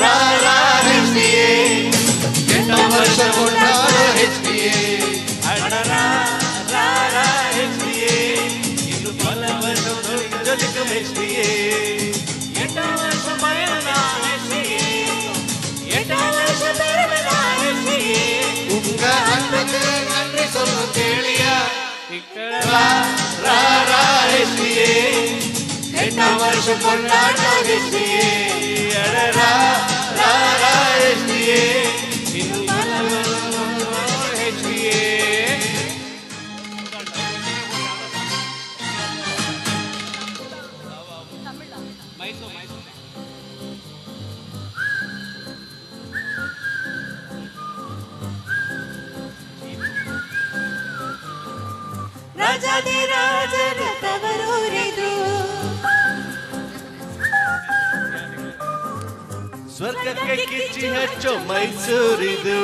HDA ಕೆಟ್ಟ ವರ್ಷ ಕೊಂಡಾಡೋ HDA HDA ಇನ್ನು ಬಲ ವರ್ಷ ಜೊಲಿಕಂ HDA ಎಟ್ಟ ವರ್ಷ பயணா HDA எட்ட வருஷ பெருமைடா HDA உங்க அன்புக்கு நன்றி சொல்லு கேளியா HDA எட்ட வருஷம் கொண்டாடோ HDA அடரா HDA இன்னும் பல வருஷம் HDA ರಾಜನ ತವರೂರಿದು ಸ್ವರ್ಗಕ್ಕೆ ಕಿಚ್ಚಿ ಹಚ್ಚೋ ಮೈಸೂರಿದು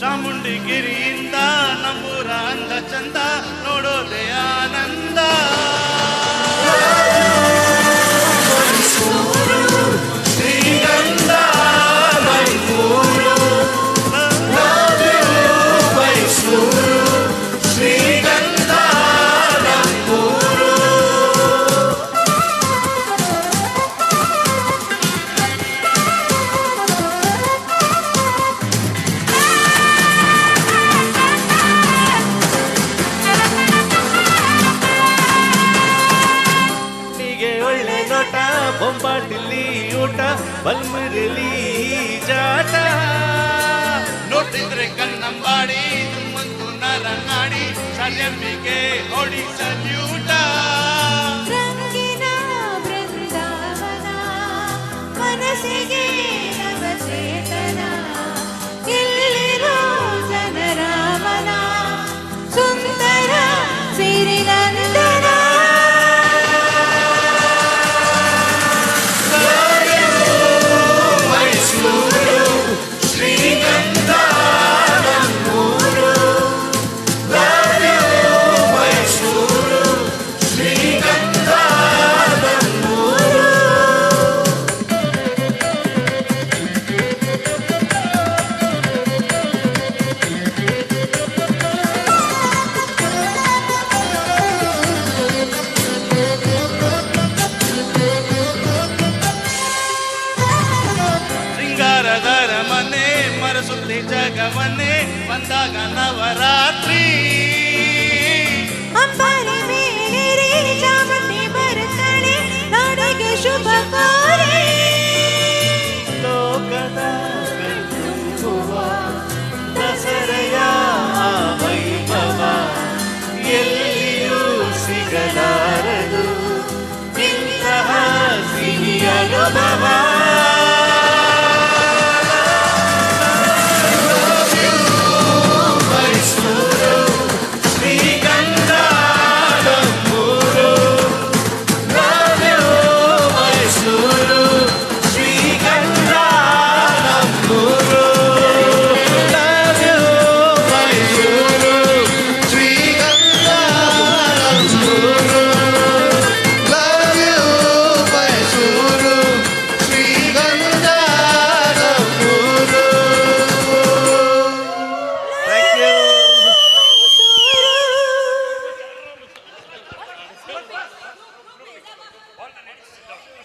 ಚಾಮುಂಡಿಗಿರಿಯಿಂದ ನಮ್ಮೂರ ಅಂದ ಚಂದ ನೋಡೋದೇ ಆನಂದ ಶ್ರೀಗಂಧ ಮೈಸೂರು ಮೈಸೂರು ಶ್ರೀಗಂಧ ನಮ್ಮೂರು ಹೀಗೆ ಒಳ್ಳೆ ನೋಟ ಬೊಂಬಾಟಿಲಿ ಊಟ ಬಲ್ಮುರಿಲಿ ಜಾಟ ನೋಡ್ತಿದ್ರೆ ಕನ್ನಂಬಾಡಿ ಮಂತು ನರನಾಡಿ ಸಲ್ಯಂಬಿಗೆ ಹೊಡಿ ಸಲ್ಯೂಟ ರಂಗಿನ ಬೃಂದಾವನ ಮನಸ್ಸಿಗೆ ನವಚೇತನ ಇಲ್ಲಿರೋ ಜನರಾಮನ ಸುಂದರ ಸಿರಿನಂದನ ಮೈಸೂರು ಶ್ರೀಗಂಧ ನಮ್ಮೂರು ಮೈಸೂರು ಶ್ರೀಗಂಧ ನಮ್ಮೂರು ಶೃಂಗಾರದ ಮನೆ ಮರಸುತ್ತಿ ಜಗವನ್ನೇ ಬಂದಾಗ ನವರಾತ್ರಿ